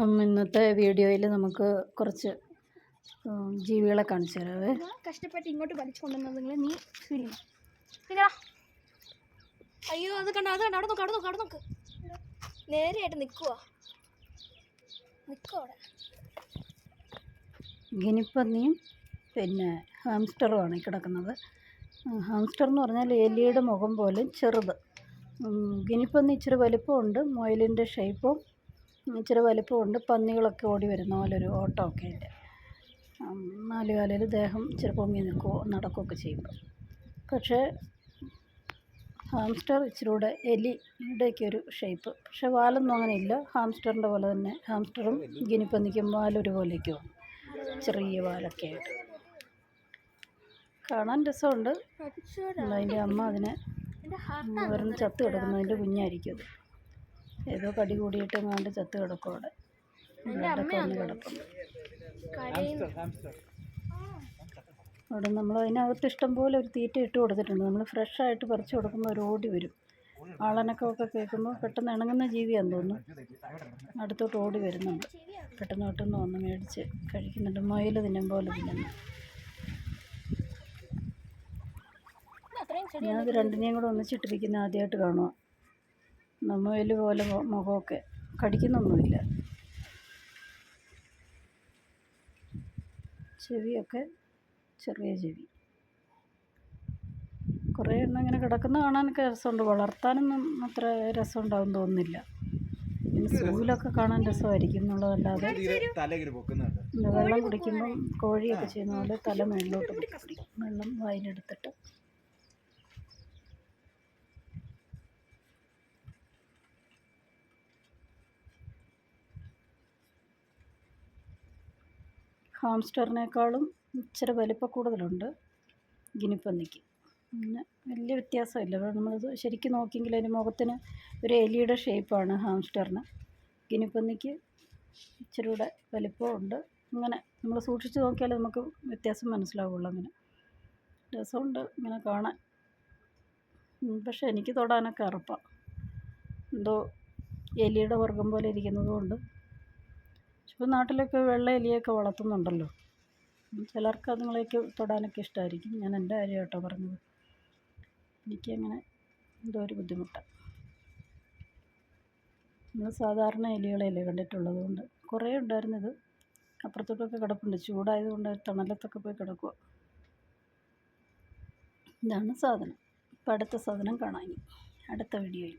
ഇന്നത്തെ വീഡിയോയിൽ നമുക്ക് കുറച്ച് ജീവികളെ കാണിച്ചു തരാവേ. കഷ്ടപ്പെട്ട് ഇങ്ങോട്ട് വലിച്ചു കൊണ്ടുവന്നത് നീ പിന്നെ അയ്യോ അത് കണ്ട അവിടെ നോക്ക് നേരെയായിട്ട് നിൽക്കുവാ അവിടെ. ഗിനിപ്പന്നിയും പിന്നെ ഹാംസ്റ്ററുമാണ് ഈ കിടക്കുന്നത്. ഹാംസ്റ്റർ എന്ന് പറഞ്ഞാൽ എലിയുടെ മുഖം പോലെ ചെറുത്. ഗിനിപ്പന്നി ഇച്ചിരി വലിപ്പമുണ്ട്, മുയലിൻ്റെ ഷേപ്പും ഇച്ചിരി വലിപ്പമുണ്ട്. പന്നികളൊക്കെ ഓടി വരുന്ന പോലൊരു ഓട്ടമൊക്കെ ഉണ്ട്. 4 കാലിൽ ദേഹം ഇച്ചിരി പൊങ്ങി നിൽക്കുകയോ നടക്കുകയൊക്കെ ചെയ്യുമ്പോൾ. പക്ഷേ ഹാംസ്റ്റർ ഇച്ചിരി കൂടെ എലിയുടെയൊക്കെ ഒരു ഷേപ്പ്. പക്ഷേ വാലൊന്നും അങ്ങനെ ഇല്ല, ഹാംസ്റ്ററിൻ്റെ പോലെ തന്നെ. ഹാംസ്റ്ററും ഗിനിപ്പന്നിക്കും വാലൊരു പോലെയൊക്കെയാണ്, ചെറിയ വാലൊക്കെ ആയിട്ട്. കാണാൻ രസമുണ്ട്. അതിൻ്റെ അമ്മ അതിനെ ഒരെണ്ണം ചത്ത് കിടക്കുന്നതിൻ്റെ കുഞ്ഞായിരിക്കും അത്. ഏതോ കടി കൂടിയിട്ട് എങ്ങാണ്ട് ചത്ത് കിടക്കും അവിടെ. ഇവിടെയൊക്കെ വന്ന് കിടപ്പുണ്ട്. അവിടെ നമ്മൾ അതിനകത്ത് ഇഷ്ടംപോലെ ഒരു തീറ്റ ഇട്ട് കൊടുത്തിട്ടുണ്ട്. നമ്മൾ ഫ്രഷായിട്ട് പറിച്ച് കൊടുക്കുമ്പോൾ അവർ ഓടി വരും. ആളനക്കമൊക്കെ കേൾക്കുമ്പോൾ പെട്ടെന്ന് ഇണങ്ങുന്ന ജീവിയാണെന്ന് തോന്നുന്നു. അടുത്തോട്ട് ഓടി വരുന്നുണ്ട്. പെട്ടെന്ന് വന്ന് മേടിച്ച് കഴിക്കുന്നുണ്ട്. മുയൽ തിന്നും പോലെ തിന്നുന്നു. ഞാനത് രണ്ടിനെയും കൂടെ ഒന്നിച്ചിട്ടിരിക്കുന്ന ആദ്യമായിട്ട് കാണുക. മുയൽ പോലെ മുഖമൊക്കെ, കടിക്കുന്നൊന്നുമില്ല. ചെവിയൊക്കെ ചെറിയ ചെവി. കുറേ എണ്ണം ഇങ്ങനെ കിടക്കുന്ന കാണാനൊക്കെ രസമുണ്ട്. വളർത്താനൊന്നും അത്ര രസമുണ്ടാവും തോന്നുന്നില്ല. പിന്നെ സൂവിലൊക്കെ കാണാൻ രസമായിരിക്കും എന്നുള്ളതല്ലാതെ വെള്ളം കുടിക്കുമ്പം കോഴിയൊക്കെ ചെയ്യുന്ന പോലെ തല മേളിലോട്ട് കുടിക്കും. വെള്ളം വായിലെടുത്തിട്ട് ഹാംസ്റ്ററിനേക്കാളും ഇച്ചിരി വലിപ്പം കൂടുതലുണ്ട് ഗിനിപ്പന്നിക്ക്. പിന്നെ വലിയ വ്യത്യാസമില്ല. നമ്മളത് ശരിക്കും നോക്കിയെങ്കിൽ അതിൻ്റെ മുഖത്തിന് ഒരു എലിയുടെ ഷേപ്പാണ് ഹാംസ്റ്ററിന്. ഗിനിപ്പന്നിക്ക് ഇച്ചിരി കൂടെ വലിപ്പമുണ്ട്. ഇങ്ങനെ നമ്മൾ സൂക്ഷിച്ച് നോക്കിയാൽ നമുക്ക് വ്യത്യാസം മനസ്സിലാവുള്ളൂ. അങ്ങനെ രസമുണ്ട് ഇങ്ങനെ കാണാൻ. പക്ഷേ എനിക്ക് തൊടാനൊക്കെ അറപ്പാണ്. എന്തോ എലിയുടെ വർഗ്ഗം പോലെ ഇരിക്കുന്നതുകൊണ്ട്. ഇപ്പോൾ നാട്ടിലൊക്കെ വെള്ള എലിയൊക്കെ വളർത്തുന്നുണ്ടല്ലോ. ചിലർക്ക് അതുങ്ങളെയൊക്കെ തൊടാനൊക്കെ ഇഷ്ടമായിരിക്കും. ഞാൻ എൻ്റെ കാര്യം കേട്ടോ പറഞ്ഞത്. എനിക്കങ്ങനെ എന്തോ ഒരു ബുദ്ധിമുട്ടാണ്. നമ്മൾ സാധാരണ എലികളെയല്ലേ കണ്ടിട്ടുള്ളത്. കൊണ്ട് കുറേ ഉണ്ടായിരുന്നത് അപ്പുറത്തോട്ടൊക്കെ കിടപ്പുണ്ട്. ചൂടായതുകൊണ്ട് തണലത്തൊക്കെ പോയി കിടക്കുക. ഇതാണ് സാധനം. ഇപ്പം അടുത്ത സാധനം കാണാം ഇനി അടുത്ത വീഡിയോയിൽ.